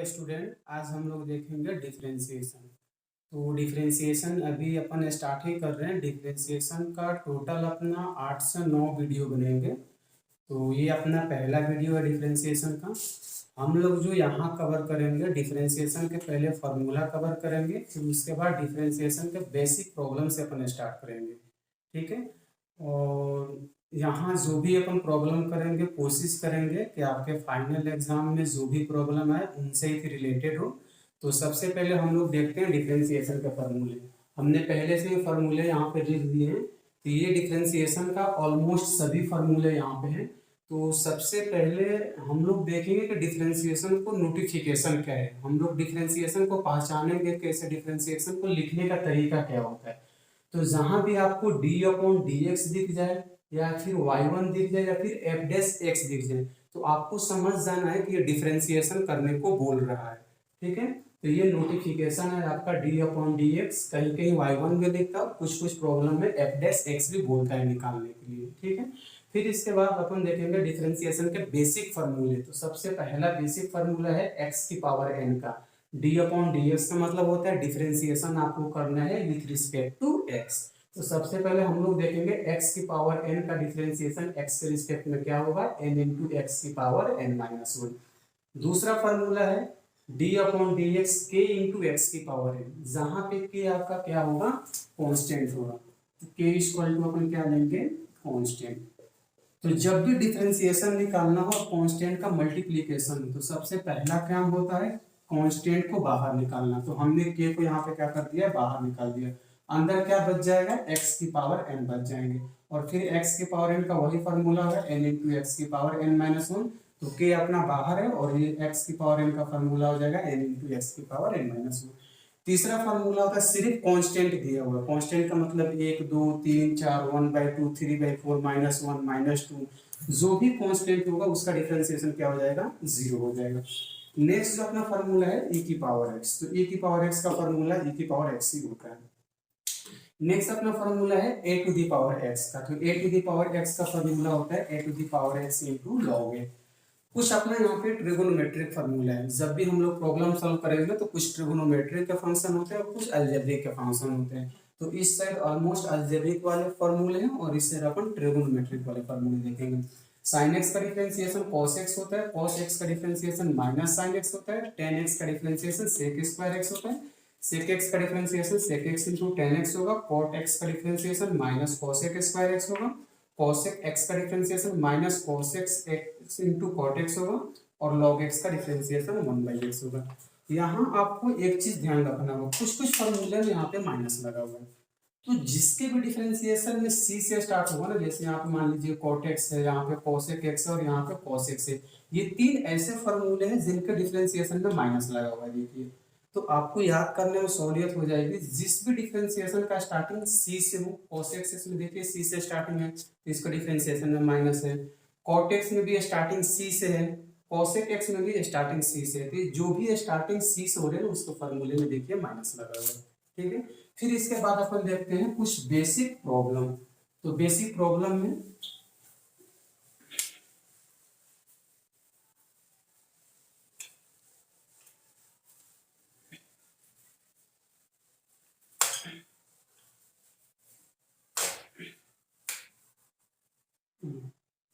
Student, आज हम लोग देखेंगे डिफरेंशिएशन। तो डिफरेंशिएशन अभी अपन स्टार्ट ही कर रहे हैं। डिफरेंशिएशन का टोटल अपना 8 से 9 वीडियो बनेंगे। तो ये अपना पहला वीडियो है डिफरेंशिएशन का। हम लोग जो यहाँ कवर करेंगे, डिफरेंशिएशन के पहले फार्मूला कवर करेंगे, फिर उसके बाद डिफरेंशिएशन के बेसिक प्रॉब्लम से अपन स्टार्ट करेंगे। ठीक है। और यहाँ जो भी अपन प्रॉब्लम करेंगे, कोशिश करेंगे कि आपके फाइनल एग्जाम में जो भी प्रॉब्लम है उनसे ही रिलेटेड हो। तो सबसे पहले हम लोग देखते हैं डिफरेंशिएशन के फार्मूले। हमने पहले से ही फार्मूले यहाँ पे लिख दिए हैं। तो ये डिफरेंशिएशन का ऑलमोस्ट सभी फार्मूले यहाँ पे हैं। तो सबसे पहले हम लोग देखेंगे कि डिफरेंशिएशन को नोटिफिकेशन क्या है। हम लोग डिफरेंशिएशन को पहचानेंगे कैसे, डिफरेंशिएशन को लिखने का तरीका क्या होता है। तो जहां भी आपको d/dx दिख जाए या फिर y1 दिख जाए या फिर f' दिख जाए, तो आपको समझ जाना है कि ये डिफरेंशिएशन करने को बोल रहा है। ठीक है। तो ये नोटिफिकेशन है आपका d/dx। कहीं कहीं y1 भी लिखता है, कुछ कुछ प्रॉब्लम में f' भी बोलता है निकालने के लिए। ठीक है। फिर इसके बाद अपन देखेंगे डिफरेंशिएशन के बेसिक फार्मूले। तो सबसे पहला बेसिक फार्मूला है x की पावर n का। d/dx का मतलब होता है डिफरेंशिएशन आपको करना है विथ रिस्पेक्ट टू x। तो सबसे पहले हम लोग देखेंगे x की पावर n का डिफरेंशिएशन x के रिस्पेक्ट में क्या होगा, n इंटू एक्स की पावर n-1। दूसरा फार्मूला है d/dx k इंटू एक्स की पावर n, जहां पे k आपका क्या होगा, कांस्टेंट होगा। तो k इक्वल टू अपन क्या लेंगे, कांस्टेंट। तो जब भी डिफरेंशिएशन निकालना हो कांस्टेंट का मल्टीप्लिकेशन, तो सबसे पहला काम होता है कांस्टेंट को बाहर निकालना। तो हमने k को यहाँ पे क्या कर दिया, बाहर निकाल दिया। अंदर क्या बच जाएगा, x की पावर n बच जाएंगे। और फिर x की पावर n का वही फॉर्मूला है n इंटू एक्स की पावर n-1। तो k अपना बाहर है और ये x की पावर n का फॉर्मूला हो जाएगा n इंटू एक्स की पावर n-1। तीसरा फार्मूला होगा सिर्फ कांस्टेंट दिया हुआ। कांस्टेंट का मतलब 1 2 3 4 1/2 3/4 -1 -2, जो भी कांस्टेंट होगा उसका डिफरेंशिएशन क्या हो जाएगा, 0 हो जाएगा। नेक्स्ट जो अपना फार्मूला है e की पावर x। तो e की पावर x का फार्मूला e की पावर x ही होता है। नेक्स्ट अपना फार्मूला है a to the power x का। तो a to the power x का फार्मूला होता है a to the power x into log a। कुछ अपना यहाँ पे ट्रिगोनोमेट्रिक फार्मूला है। जब भी हम लोग प्रॉब्लम सॉल्व करेंगे तो कुछ ट्रिगोनोमेट्रिक के फंक्शन होते हैं और कुछ अलजेब्रिक के फंक्शन होते हैं। तो इस साइड ऑलमोस्ट अलजेब्रिक वाले फॉर्मूले हैं और इस साइड अपन ट्रिगोनोमेट्रिक वाले फॉर्मूले देखेंगे। sin x का डिफरेंशिएशन cos x होता है, cos x का डिफरेंशिएशन माइनस sin x होता है, tan x का डिफरेंशिएशन sec स्क्वायर x होता है, sec x का differentiation sec x into tan x होगा, cot x का differentiation minus cosec square x होगा, cosec x का differentiation minus cosec x into cot x होगा और log x का डिफरेंशिएशन 1/x होगा। यहाँ आपको एक चीज ध्यान रखना होगा, कुछ कुछ फॉर्मूले में यहाँ पे माइनस लगा हुआ है। तो जिसके भी डिफरेंशिएशन में c से स्टार्ट होगा ना, जैसे यहाँ पे मान लीजिए cot x है, यहाँ पे cosec x है और यहाँ पे cos x है, ये तीन ऐसे फॉर्मूले हैं जिनके डिफरेंशिएशन में माइनस लगा हुआ है। देखिए, तो आपको याद करने में सहूलियत हो जाएगी। जिस भी डिफरेंशिएशन का स्टार्टिंग c से हो, cos x में देखिए c से स्टार्टिंग है तो इसका डिफरेंशिएशन में माइनस है, cot x में भी स्टार्टिंग c से है, cosec x में भी स्टार्टिंग c से है। तो जो भी स्टार्टिंग c से हो रहे हैं उसको फॉर्मूले में देखिए माइनस लगा हुआ है। ठीक है। फिर इसके बाद अपन देखते हैं कुछ बेसिक प्रॉब्लम। तो बेसिक प्रॉब्लम में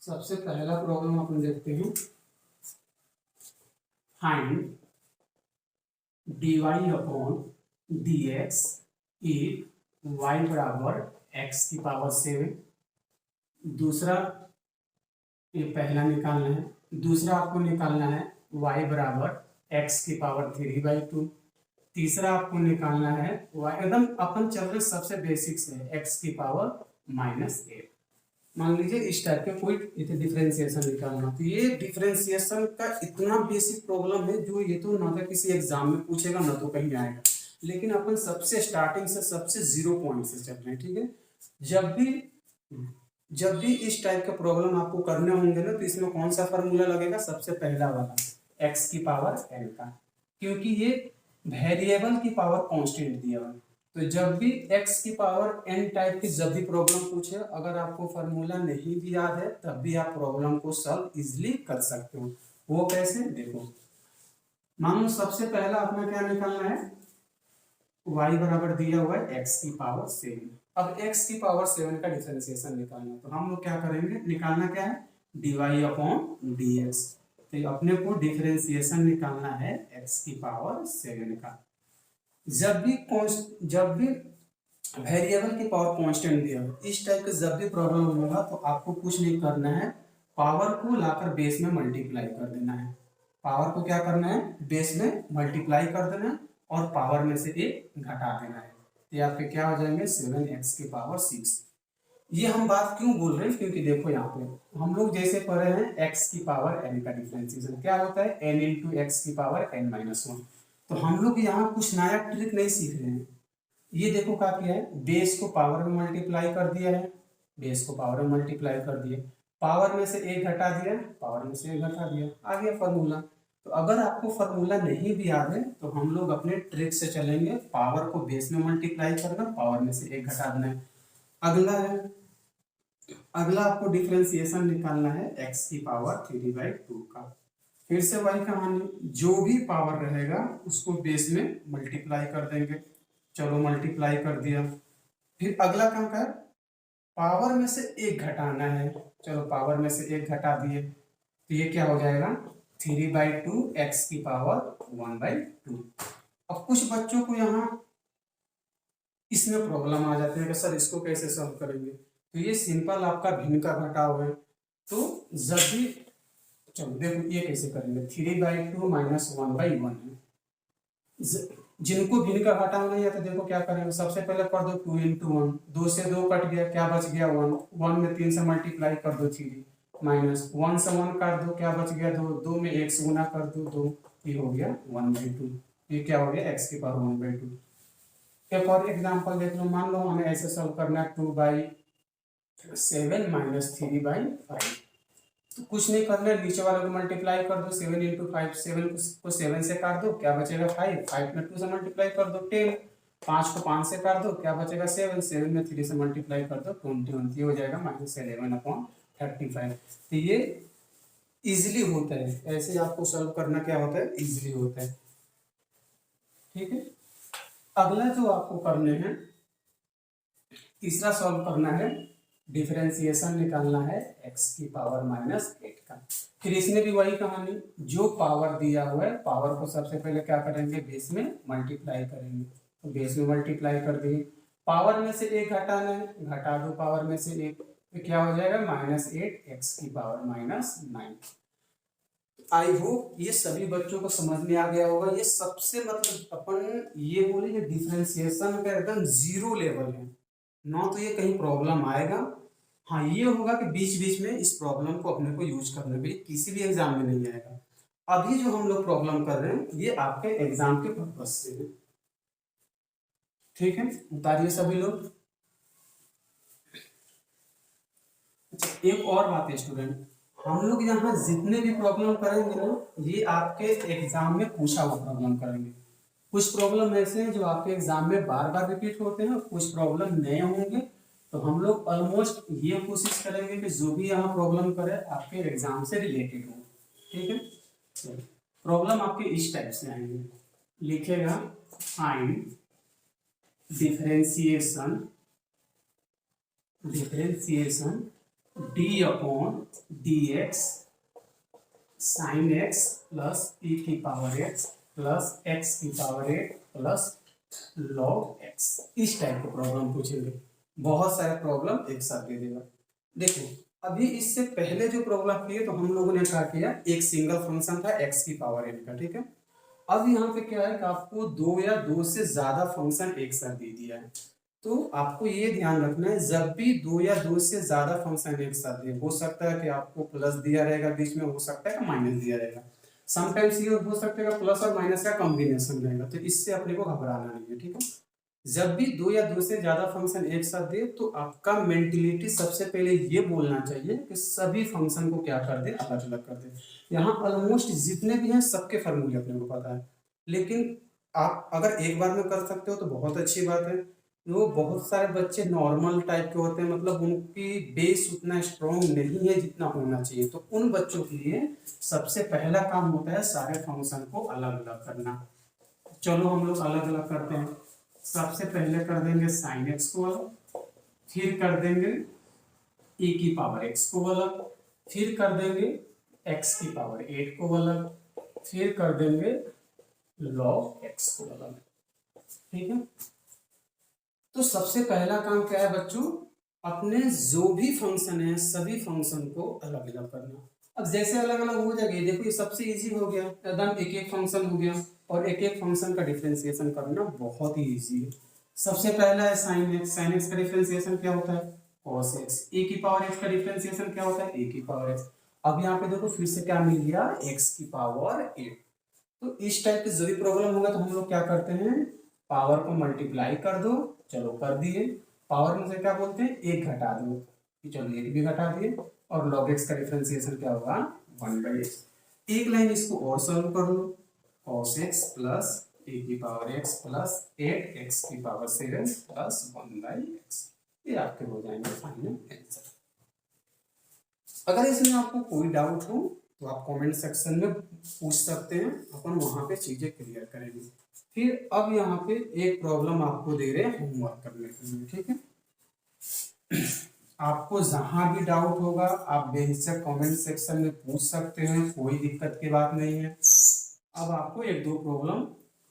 सबसे पहला प्रॉब्लम अपन देखते हैं, फाइंड dy/dx इफ y बराबर x की पावर 7। दूसरा, ये पहला निकालना है। दूसरा आपको निकालना है y बराबर x की पावर 3/2। तीसरा आपको निकालना है y, एकदम अपन चल रहे सबसे बेसिक से, x की पावर -8। मान लीजिए इस टाइप के कोई डिफरेंशिएशन निकालना। तो ये डिफरेंशिएशन का इतना बेसिक प्रॉब्लम है जो ये तो ना तो किसी एग्जाम में पूछेगा ना तो कहीं आएगा, लेकिन अपन सबसे स्टार्टिंग से सबसे 0 पॉइंट से चल रहे हैं। ठीक है। जब भी इस टाइप के प्रॉब्लम आपको करने होंगे ना, तो इसमें कौन सा फॉर्मूला लगेगा, सबसे पहला वाला x की पावर n का, क्योंकि ये वेरिएबल की पावर कांस्टेंट दिया हुआ। तो जब भी x की पावर n टाइप की जब भी प्रॉब्लम पूछे, अगर आपको फार्मूला नहीं भी याद है तब भी आप प्रॉब्लम को सॉल्व इजीली कर सकते हो। वो कैसे, देखो, मान लो सबसे पहला अपना क्या निकालना है, y बराबर दिया हुआ है x की पावर 7। अब x की पावर 7 का डिफरेंशिएशन निकालना है, तो हम लोग क्या करेंगे, निकालना क्या है, dy अपॉन dx। तो अपने को डिफरेंशिएशन निकालना है x की पावर 7 का। जब भी वेरिएबल की पावर कांस्टेंट दिया हो, इस टाइप का जब भी प्रॉब्लम होगा तो आपको कुछ नहीं करना है, पावर को लाकर बेस में मल्टीप्लाई कर देना है। पावर को क्या करना है, बेस में मल्टीप्लाई कर देना है और पावर में से एक घटा देना है। ये आपके क्या हो जाएंगे, 7x की पावर 6। ये हम बात क्यों बोल रहे हैं, क्योंकि देखो यहाँ पे हम लोग जैसे पढ़े हैं x की पावर n का डिफरेंशिएशन क्या होता है, n इंटू एक्स की पावर n-1। तो हम लोग यहाँ कुछ नया ट्रिक नहीं सीख रहे हैं। ये देखो क्या किया है, बेस को पावर में मल्टीप्लाई कर दिया है, बेस को पावर में मल्टीप्लाई कर दिया, पावर में से एक घटा दिया, पावर में से एक घटा दिया, आ गया फॉर्मूला। तो अगर आपको फॉर्मूला नहीं भी याद है तो हम लोग अपने ट्रिक से चलेंगे, पावर को बेस में मल्टीप्लाई करना, पावर में से एक घटा देना है। अगला है, अगला आपको डिफरेंशिएशन निकालना है x की पावर 3/2 का। फिर से वही कहानी, जो भी पावर रहेगा उसको बेस में मल्टीप्लाई कर देंगे। चलो मल्टीप्लाई कर दिया। फिर अगला काम कर, पावर में से एक घटाना है। चलो पावर में से एक घटा दिए, तो ये क्या हो जाएगा, 3/2 x की पावर 1/2। अब कुछ बच्चों को यहाँ इसमें प्रॉब्लम आ जाती है कि सर इसको कैसे सॉल्व करेंगे, तो ये सिंपल आपका भिन्न का घटाव है। तो जब भी, चलो देखो ये कैसे करेंगे, 3/2 माइनस 1/1 है। जिनको भिन्न का घटाव नहीं आता देखो क्या करेंगे, सबसे पहले कर दो 2 इंटू 1, 2 से 2 कट गया, क्या बच गया 1, 1 में 3 से मल्टीप्लाई कर दो 3, माइनस 1 से 1 काट दो, क्या बच गया 2, 2 में 1 से गुना कर दो 2, ये हो गया 1/2। ये क्या हो गया, x की पावर 1/2। एक और एग्जांपल देख लो, मान लो हमें ऐसे सॉल्व करना है 2/7 माइनस 3/5। तो कुछ नहीं करना है, नीचे वाले को मल्टीप्लाई कर दो, 7 इंटू 5, 7 को 7 से काट दो, क्या बचेगा 5, 5 में 2 से मल्टीप्लाई कर दो 10, 5 को 5 से काट दो, क्या बचेगा 7, 7 में 3 से मल्टीप्लाई कर दो 21, ये हो जाएगा -11/35। तो ये इजीली होता है, ऐसे आपको सॉल्व करना क्या होता है, इजीली होता है। ठीक है, अगला जो आपको करने हैं, तीसरा सॉल्व करना है, डिफरेंशिएशन निकालना है x की पावर -8 का। फिर इसमें भी वही कहानी, जो पावर दिया हुआ है पावर को सबसे पहले क्या करेंगे, बेस में मल्टीप्लाई करेंगे। तो बेस में मल्टीप्लाई कर दिए, पावर में से एक घटाना है, घटा दो पावर में से एक, तो क्या हो जाएगा -8 x की पावर -9। आई होप ये सभी बच्चों को समझ में आ गया होगा। ये सबसे मतलब अपन ये बोले डिफरेंशिएशन का एकदम जीरो लेवल है ना, तो ये कहीं प्रॉब्लम आएगा। हाँ ये होगा कि बीच बीच में इस प्रॉब्लम को अपने को यूज करने में किसी भी एग्जाम में नहीं आएगा। अभी जो हम लोग प्रॉब्लम कर रहे हैं ये आपके एग्जाम के पर्पज से है। ठीक है, उतारिए सभी लोग। अच्छा एक और बात है स्टूडेंट, हम लोग यहाँ जितने भी प्रॉब्लम करेंगे ना, ये आपके एग्जाम में पूछा हुआ प्रॉब्लम करेंगे। कुछ प्रॉब्लम ऐसे हैं जो आपके एग्जाम में बार बार रिपीट होते हैं, कुछ प्रॉब्लम नए होंगे। तो हम लोग ऑलमोस्ट ये कोशिश करेंगे कि जो भी यहाँ प्रॉब्लम करे आपके एग्जाम से रिलेटेड हो। ठीक है, प्रॉब्लम आपके इस टाइप से आएंगे, लिखेगा find differentiation D upon D x sine x plus e की पावर x प्लस x की पावर 8 प्लस log x। इस टाइप के प्रॉब्लम पूछेंगे, बहुत सारे प्रॉब्लम एक साथ दे देगा। देखो अभी इससे पहले जो प्रॉब्लम किए तो हम लोगों ने क्या किया, एक सिंगल फंक्शन था x की पावर 8 का। ठीक है, अब यहाँ पे क्या है कि आपको दो या दो से ज्यादा फंक्शन एक साथ दे दिया है। तो आपको ये ध्यान रखना है, जब भी दो या दो से ज्यादा फंक्शन एक साथ दे, हो सकता है कि आपको प्लस दिया रहेगा बीच में, हो सकता है कि माइनस दिया रहेगा, समटाइम्स ये हो सकता है प्लस और माइनस का कॉम्बिनेशन रहेगा। तो इससे अपने को घबराना नहीं है। ठीक है, जब भी दो या दो से ज्यादा फंक्शन एक साथ दे तो आपका मेंटेलिटी सबसे पहले ये बोलना चाहिए कि सभी फंक्शन को क्या कर दे, अलग अलग कर दे। यहाँ ऑलमोस्ट जितने भी हैं सबके फॉर्मूले अपने को पता है, लेकिन आप अगर एक बार में कर सकते हो तो बहुत अच्छी बात है, वो बहुत सारे बच्चे नॉर्मल टाइप के होते हैं, मतलब उनकी बेस उतना स्ट्रॉन्ग नहीं है जितना होना चाहिए। तो उन बच्चों के लिए सबसे पहला काम होता है सारे फंक्शन को अलग अलग करना। चलो हम लोग अलग अलग करते हैं। सबसे पहले कर देंगे साइन एक्स को अलग, फिर कर देंगे e की पावर x को अलग, फिर कर देंगे x की पावर 8 को अलग, फिर कर देंगे log x को अलग। ठीक है, तो सबसे पहला काम क्या है बच्चों, अपने जो भी फंक्शन है सभी फंक्शन को अलग अलग करना। अब जैसे अलग अलग हो जाएगा, देखो ये सबसे इजी हो गया, एकदम एक एक फंक्शन हो गया, और एक एक फंक्शन का डिफरेंशिएशन करना बहुत ही इजी है। सबसे पहला है साइन एक्स, साइन एक्स का डिफरेंशिएशन क्या होता है, cos x, e की पावर x का डिफरेंशिएशन क्या होता है, a की पावर x। अब यहाँ पे देखो फिर से क्या मिल गया, x की पावर 8। तो इस टाइप की जो भी प्रॉब्लम होगा तो हम लोग क्या करते हैं, पावर को मल्टीप्लाई कर दो, चलो कर दिए, पावर में से क्या बोलते हैं, एक घटा दो, चलो एक भी घटा दिए, और log x का डिफरेंशिएशन क्या होगा, 1/x। एक लाइन इसको और सॉल्व कर लो, cos x प्लस a की पावर x प्लस 8x की पावर 7 प्लस 1/x, ये आपके हो जाएंगे फाइनल आंसर। अगर इसमें आपको कोई डाउट हो तो आप कमेंट सेक्शन में पूछ सकते हैं, अपन वहां पे चीजें क्लियर करेंगे। फिर अब यहाँ पे एक प्रॉब्लम आपको दे रहे हैं होमवर्क करने के लिए, ठीक है। आपको जहां भी डाउट होगा आप बेहिचक कमेंट सेक्शन में पूछ सकते हैं, कोई दिक्कत की बात नहीं है। अब आपको एक दो प्रॉब्लम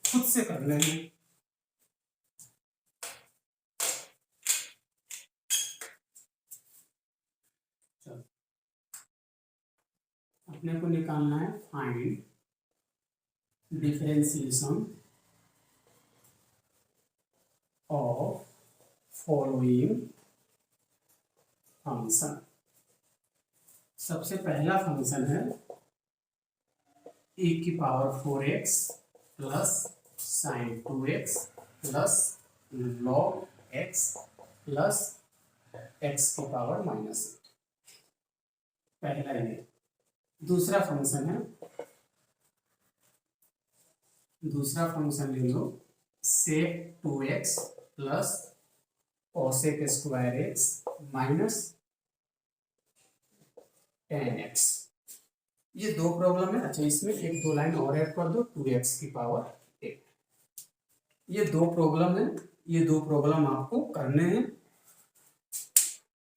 खुद से करने हैं। अपने को निकालना है find differentiation of following function. सबसे पहला फंक्शन है e की power 4x plus sign 2x plus log x plus x की पावर -8, पहला ये। दूसरा फंक्शन है, दूसरा फंक्शन ले लो sec 2x plus cosec square x minus tan x। ये दो प्रॉब्लम है। अच्छा, इसमें एक दो लाइन और ऐड कर दो, 2x की पावर 8। ये दो प्रॉब्लम है, ये दो प्रॉब्लम आपको करने हैं।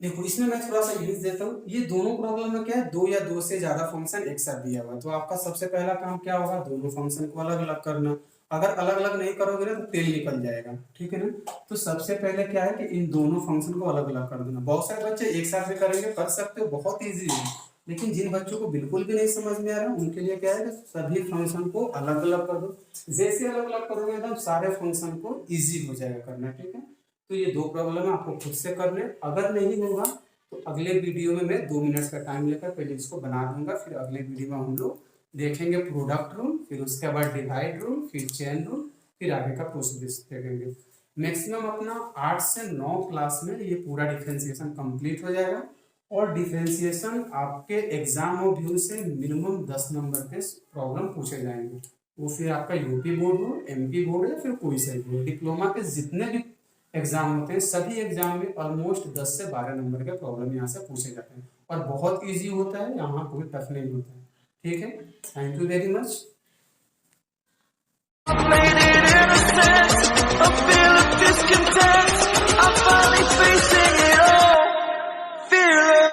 देखो इसमें मैं थोड़ा सा हिंट देता हूँ, ये दोनों प्रॉब्लम में क्या है, दो या दो से ज्यादा फंक्शन एक साथ दिया हुआ है। तो आपका सबसे पहला काम क्या होगा, दोनों फंक्शन को अलग अलग करना। अगर अलग अलग नहीं करोगे ना तो तेल निकल जाएगा, ठीक है ना। तो सबसे पहले क्या है कि इन दोनों फंक्शन को अलग अलग कर देना। बहुत सारे बच्चे एक साथ भी करेंगे, कर सकते हो, बहुत ईजी है। लेकिन जिन बच्चों को बिल्कुल भी नहीं समझ में आ रहा उनके लिए क्या है, सभी फंक्शन को अलग अलग कर दो। जैसे अलग अलग करोगे एकदम सारे फंक्शन को ईजी हो जाएगा करना, ठीक है। तो ये दो प्रॉब्लम आपको खुद से करने, अगर नहीं होगा तो अगले वीडियो में मैं 2 मिनट का टाइम लेकर पहले इसको बना दूंगा, फिर अगले वीडियो में हम लोग देखेंगे प्रोडक्ट रूल, फिर उसके बाद डिवाइड रूल, फिर चेन रूल, फिर आगे का प्रोसीजर देखेंगे। मैक्सिमम अपना 8 से 9 क्लास में ये पूरा डिफरेंशिएशन कंप्लीट हो जाएगा। और डिफरेंशिएशन आपके एग्जाम और व्यू से मिनिमम 10 नंबर के प्रॉब्लम पूछे जाएंगे। वो फिर आपका यूपी बोर्ड हो, एमपी बोर्ड या फिर कोई सा बोर्ड, डिप्लोमा के जितने भी एग्जाम होते हैं सभी एग्जाम में ऑलमोस्ट 10 से 12 नंबर के प्रॉब्लम यहाँ से पूछे जाते हैं, और बहुत इजी होता है, यहाँ कोई टफ नहीं होता है, ठीक है। Thank you very much.